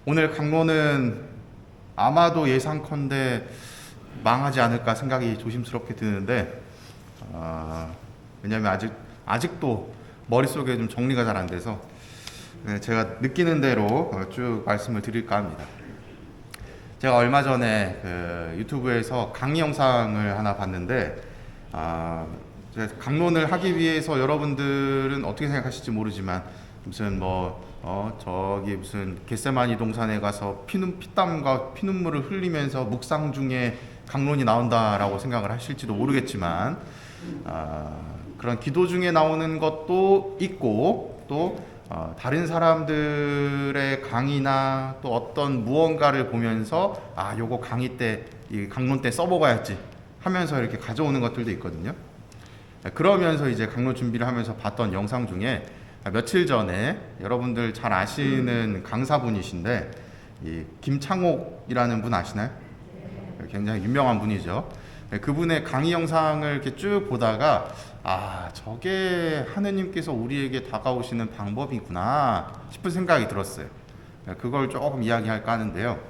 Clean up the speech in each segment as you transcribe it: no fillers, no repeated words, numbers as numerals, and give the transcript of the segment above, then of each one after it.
오늘 강론은 아마도 예상컨대 망하지 않을까 생각이 조심스럽게 드는데, 왜냐하면 아직도 머릿속에 좀 정리가 잘 안 돼서 제가 느끼는 대로 쭉 말씀을 드릴까 합니다. 제가 얼마 전에 유튜브에서 강의 영상을 하나 봤는데, 제가 강론을 하기 위해서 여러분들은 어떻게 생각하실지 모르지만 무슨 저기 무슨 겟세마니 동산에 가서 피땀과 피눈물을 흘리면서 묵상 중에 강론이 나온다라고 생각을 하실지도 모르겠지만, 그런 기도 중에 나오는 것도 있고, 또 다른 사람들의 강의나 또 어떤 무언가를 보면서 요거 강의 때, 이 강론 때 써먹어야지 하면서 이렇게 가져오는 것들도 있거든요. 그러면서 이제 강론 준비를 하면서 봤던 영상 중에 며칠 전에 여러분들 잘 아시는 강사분이신데, 이 김창옥이라는 분 아시나요? 굉장히 유명한 분이죠. 그분의 강의 영상을 이렇게 쭉 보다가 저게 하느님께서 우리에게 다가오시는 방법이구나 싶은 생각이 들었어요. 그걸 조금 이야기할까 하는데요.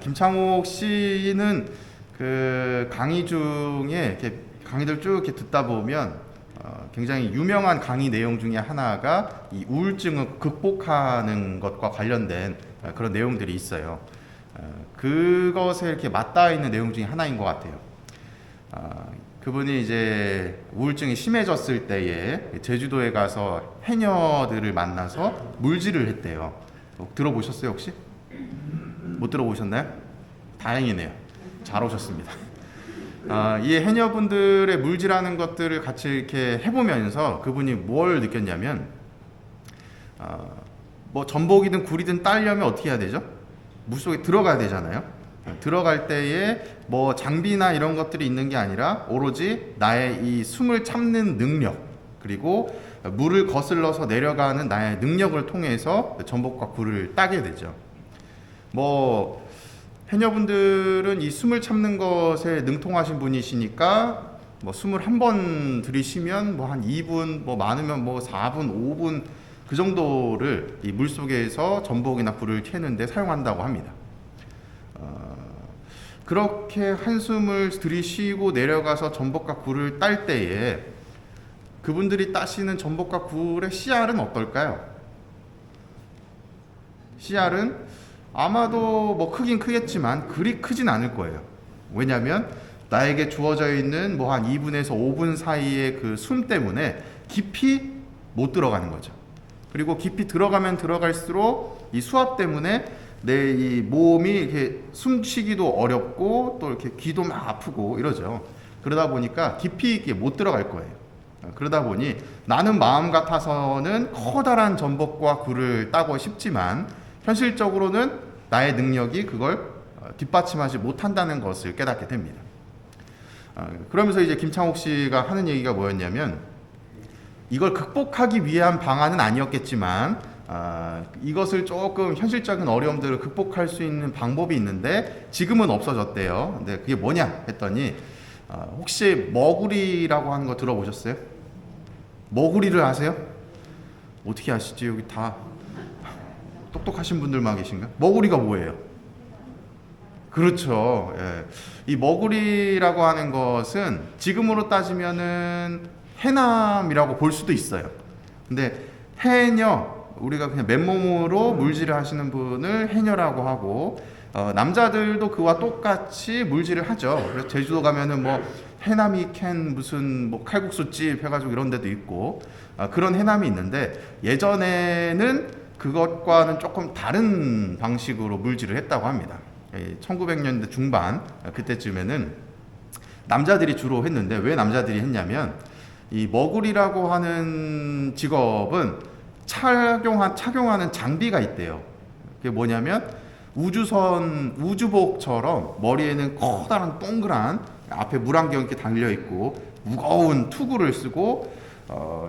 김창옥 씨는 그 강의 중에 이렇게 강의들 쭉 이렇게 듣다 보면 굉장히 유명한 강의 내용 중에 하나가 이 우울증을 극복하는 것과 관련된 그런 내용들이 있어요. 그것에 이렇게 맞닿아 있는 내용 중에 하나인 것 같아요. 그분이 이제 우울증이 심해졌을 때에 제주도에 가서 해녀들을 만나서 물질을 했대요. 들어보셨어요, 혹시? 못 들어보셨나요? 다행이네요. 잘 오셨습니다. 이 해녀분들의 물질하는 것들을 같이 이렇게 해보면서 그분이 뭘 느꼈냐면, 전복이든 굴이든 따려면 어떻게 해야 되죠? 물속에 들어가야 되잖아요. 들어갈 때에 장비나 이런 것들이 있는 게 아니라 오로지 나의 이 숨을 참는 능력, 그리고 물을 거슬러서 내려가는 나의 능력을 통해서 전복과 굴을 따게 되죠. 해녀분들은 이 숨을 참는 것에 능통하신 분이시니까 숨을 한 번 들이쉬면 한 2분, 많으면 4분, 5분 그 정도를 이 물속에서 전복이나 굴을 캐는데 사용한다고 합니다. 그렇게 한숨을 들이쉬고 내려가서 전복과 굴을 딸 때에 그분들이 따시는 전복과 굴의 씨알은 어떨까요? 씨알은 아마도 크긴 크겠지만 그리 크진 않을 거예요. 왜냐하면 나에게 주어져 있는 한 2분에서 5분 사이의 그 숨 때문에 깊이 못 들어가는 거죠. 그리고 깊이 들어가면 들어갈수록 이 수압 때문에 내 이 몸이 이렇게 숨쉬기도 어렵고 또 이렇게 귀도 막 아프고 이러죠. 그러다 보니까 깊이 있게 못 들어갈 거예요. 그러다 보니 나는 마음 같아서는 커다란 전복과 굴을 따고 싶지만 현실적으로는 나의 능력이 그걸 뒷받침하지 못한다는 것을 깨닫게 됩니다. 그러면서 이제 김창옥 씨가 하는 얘기가 뭐였냐면, 이걸 극복하기 위한 방안은 아니었겠지만 이것을 조금 현실적인 어려움들을 극복할 수 있는 방법이 있는데 지금은 없어졌대요. 근데 그게 뭐냐 했더니, 혹시 머구리라고 하는 거 들어보셨어요? 머구리를 아세요? 어떻게 아시지? 여기 다 똑똑하신 분들만 계신가? 머구리가 뭐예요? 그렇죠. 예. 이 머구리라고 하는 것은 지금으로 따지면은 해남이라고 볼 수도 있어요. 근데 해녀, 우리가 그냥 맨몸으로 물질을 하시는 분을 해녀라고 하고, 남자들도 그와 똑같이 물질을 하죠. 그래서 제주도 가면은 해남이 캔 무슨 칼국수집 해가지고 이런 데도 있고, 그런 해남이 있는데, 예전에는 그것과는 조금 다른 방식으로 물질을 했다고 합니다. 1900년대 중반 그때쯤에는 남자들이 주로 했는데, 왜 남자들이 했냐면 이 머구리라고 하는 직업은 착용하는 장비가 있대요. 그게 뭐냐면 우주복처럼 머리에는 커다란 동그란 앞에 물안경 이렇게 달려 있고 무거운 투구를 쓰고,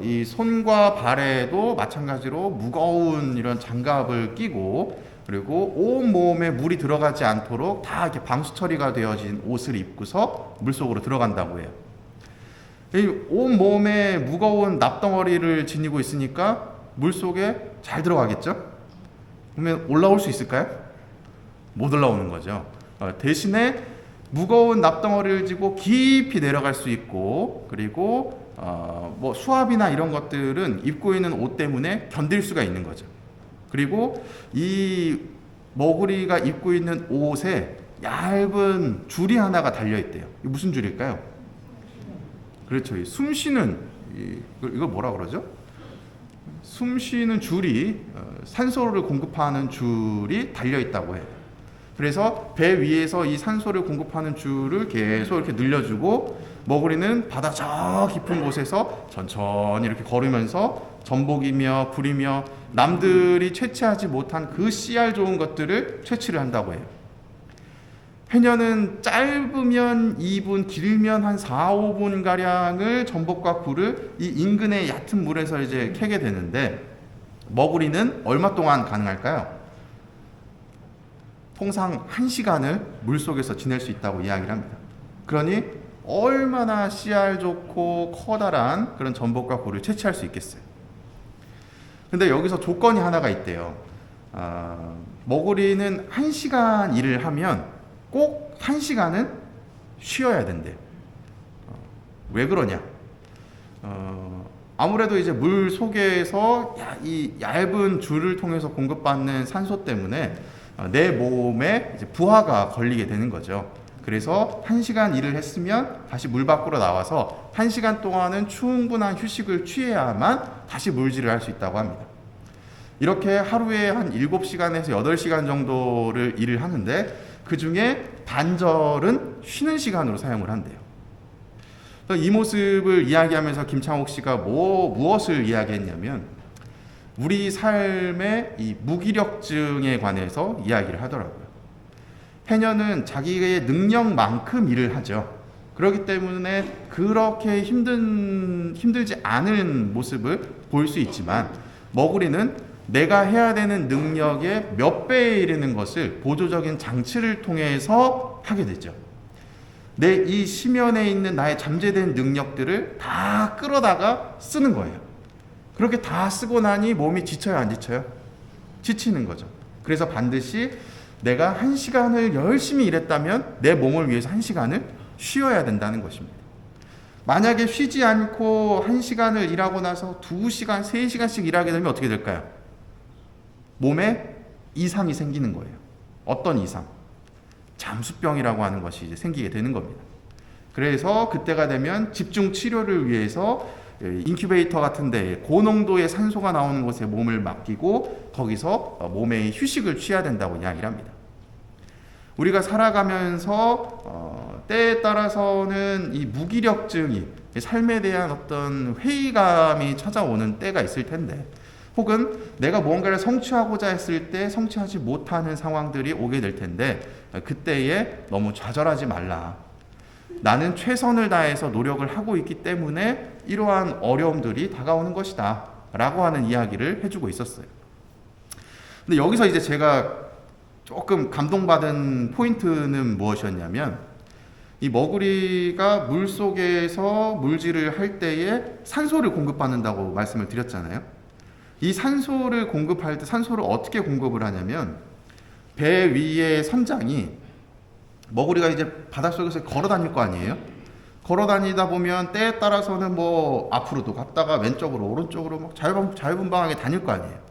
이 손과 발에도 마찬가지로 무거운 이런 장갑을 끼고, 그리고 온 몸에 물이 들어가지 않도록 다 이렇게 방수 처리가 되어진 옷을 입고서 물속으로 들어간다고 해요. 온 몸에 무거운 납덩어리를 지니고 있으니까 물속에 잘 들어가겠죠? 그러면 올라올 수 있을까요? 못 올라오는 거죠. 대신에 무거운 납덩어리를 지고 깊이 내려갈 수 있고, 그리고 뭐 수압이나 이런 것들은 입고 있는 옷 때문에 견딜 수가 있는 거죠. 그리고 이 머구리가 입고 있는 옷에 얇은 줄이 하나가 달려 있대요. 이게 무슨 줄일까요? 그렇죠. 숨 쉬는 이걸 뭐라 그러죠? 숨 쉬는 줄이 산소를 공급하는 줄이 달려 있다고 해요. 그래서 배 위에서 이 산소를 공급하는 줄을 계속 이렇게 늘려주고 머구리는 바다 저 깊은 곳에서 천천히 이렇게 걸으면서 전복이며 불이며 남들이 채취하지 못한 그 씨알 좋은 것들을 채취를 한다고 해요. 해녀는 짧으면 2분, 길면 한 4, 5분 가량을 전복과 굴을 이 인근의 얕은 물에서 이제 캐게 되는데 머구리는 얼마 동안 가능할까요? 통상 1시간을 물속에서 지낼 수 있다고 이야기를 합니다. 그러니 얼마나 씨알 좋고 커다란 그런 전복과 굴을 채취할 수 있겠어요. 근데 여기서 조건이 하나가 있대요. 머구리는 1시간 일을 하면 꼭 1시간은 쉬어야 된대요. 왜 그러냐? 아무래도 이제 물 속에서 이 얇은 줄을 통해서 공급받는 산소 때문에 내 몸에 이제 부하가 걸리게 되는 거죠. 그래서 1시간 일을 했으면 다시 물 밖으로 나와서 1시간 동안은 충분한 휴식을 취해야만 다시 물질을 할 수 있다고 합니다. 이렇게 하루에 한 7시간에서 8시간 정도를 일을 하는데 그 중에 반절은 쉬는 시간으로 사용을 한대요. 이 모습을 이야기하면서 김창옥 씨가 무엇을 이야기했냐면 우리 삶의 이 무기력증에 관해서 이야기를 하더라고요. 해녀는 자기의 능력만큼 일을 하죠. 그렇기 때문에 그렇게 힘들지 않은 모습을 보일 수 있지만 머구리는 내가 해야 되는 능력의 몇 배에 이르는 것을 보조적인 장치를 통해서 하게 되죠. 내 이 심연에 있는 나의 잠재된 능력들을 다 끌어다가 쓰는 거예요. 그렇게 다 쓰고 나니 몸이 지쳐요, 안 지쳐요? 지치는 거죠. 그래서 반드시 내가 1시간을 열심히 일했다면 내 몸을 위해서 1시간을 쉬어야 된다는 것입니다. 만약에 쉬지 않고 1시간을 일하고 나서 2시간, 3시간씩 일하게 되면 어떻게 될까요? 몸에 이상이 생기는 거예요. 어떤 이상? 잠수병이라고 하는 것이 이제 생기게 되는 겁니다. 그래서 그때가 되면 집중 치료를 위해서 인큐베이터 같은 데 고농도의 산소가 나오는 곳에 몸을 맡기고 거기서 몸의 휴식을 취해야 된다고 이야기를 합니다. 우리가 살아가면서 때에 따라서는 이 무기력증이 삶에 대한 어떤 회의감이 찾아오는 때가 있을 텐데 혹은 내가 무언가를 성취하고자 했을 때 성취하지 못하는 상황들이 오게 될 텐데 그때에 너무 좌절하지 말라. 나는 최선을 다해서 노력을 하고 있기 때문에 이러한 어려움들이 다가오는 것이다 라고 하는 이야기를 해주고 있었어요. 근데 여기서 이제 제가 조금 감동받은 포인트는 무엇이었냐면 이 머구리가 물속에서 물질을 할 때에 산소를 공급받는다고 말씀을 드렸잖아요. 이 산소를 공급할 때 산소를 어떻게 공급을 하냐면 배 위의 선장이 머구리가 이제 바닷속에서 걸어 다닐 거 아니에요? 걸어 다니다 보면 때에 따라서는 뭐 앞으로도 갔다가 왼쪽으로 오른쪽으로 막 자유분방하게 다닐 거 아니에요.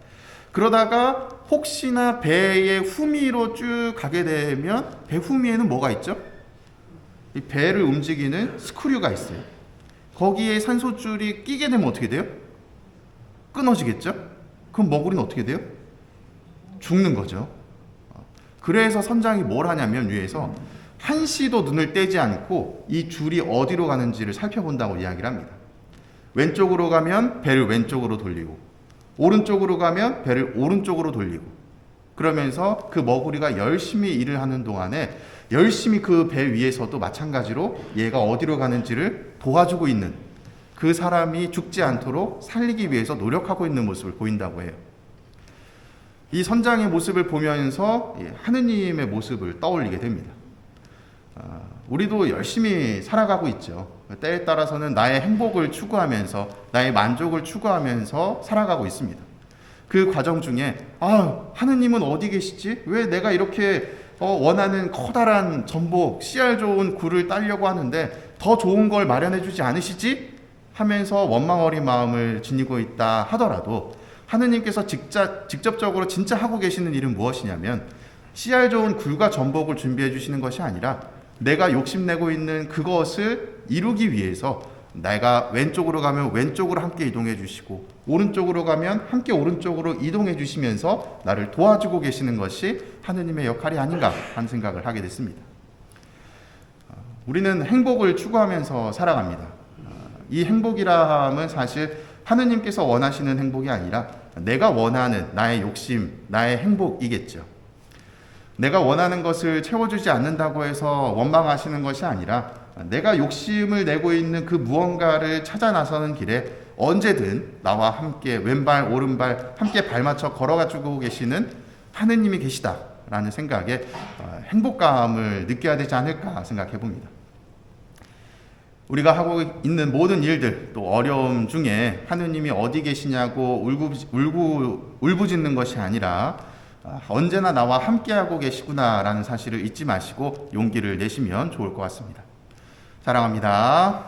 그러다가 혹시나 배의 후미로 쭉 가게 되면 배 후미에는 뭐가 있죠? 이 배를 움직이는 스크류가 있어요. 거기에 산소줄이 끼게 되면 어떻게 돼요? 끊어지겠죠? 그럼 머구리는 어떻게 돼요? 죽는 거죠. 그래서 선장이 뭘 하냐면 위에서 한시도 눈을 떼지 않고 이 줄이 어디로 가는지를 살펴본다고 이야기를 합니다. 왼쪽으로 가면 배를 왼쪽으로 돌리고 오른쪽으로 가면 배를 오른쪽으로 돌리고 그러면서 그 머구리가 열심히 일을 하는 동안에 열심히 그 배 위에서도 마찬가지로 얘가 어디로 가는지를 도와주고 있는 그 사람이 죽지 않도록 살리기 위해서 노력하고 있는 모습을 보인다고 해요. 이 선장의 모습을 보면서 하느님의 모습을 떠올리게 됩니다. 우리도 열심히 살아가고 있죠. 때에 따라서는 나의 행복을 추구하면서 나의 만족을 추구하면서 살아가고 있습니다. 그 과정 중에 하느님은 어디 계시지? 왜 내가 이렇게 원하는 커다란 전복, 씨알 좋은 굴을 따려고 하는데 더 좋은 걸 마련해 주지 않으시지? 하면서 원망 어린 마음을 지니고 있다 하더라도 하느님께서 직접적으로 진짜 하고 계시는 일은 무엇이냐면 씨알 좋은 굴과 전복을 준비해 주시는 것이 아니라 내가 욕심내고 있는 그것을 이루기 위해서 내가 왼쪽으로 가면 왼쪽으로 함께 이동해 주시고 오른쪽으로 가면 함께 오른쪽으로 이동해 주시면서 나를 도와주고 계시는 것이 하느님의 역할이 아닌가 하는 생각을 하게 됐습니다. 우리는 행복을 추구하면서 살아갑니다. 이 행복이라 함은 사실 하느님께서 원하시는 행복이 아니라 내가 원하는 나의 욕심, 나의 행복이겠죠. 내가 원하는 것을 채워주지 않는다고 해서 원망하시는 것이 아니라 내가 욕심을 내고 있는 그 무언가를 찾아 나서는 길에 언제든 나와 함께 왼발 오른발 함께 발맞춰 걸어가지고 계시는 하느님이 계시다라는 생각에 행복감을 느껴야 되지 않을까 생각해 봅니다. 우리가 하고 있는 모든 일들 또 어려움 중에 하느님이 어디 계시냐고 울부짖는 것이 아니라 언제나 나와 함께하고 계시구나라는 사실을 잊지 마시고 용기를 내시면 좋을 것 같습니다. 사랑합니다.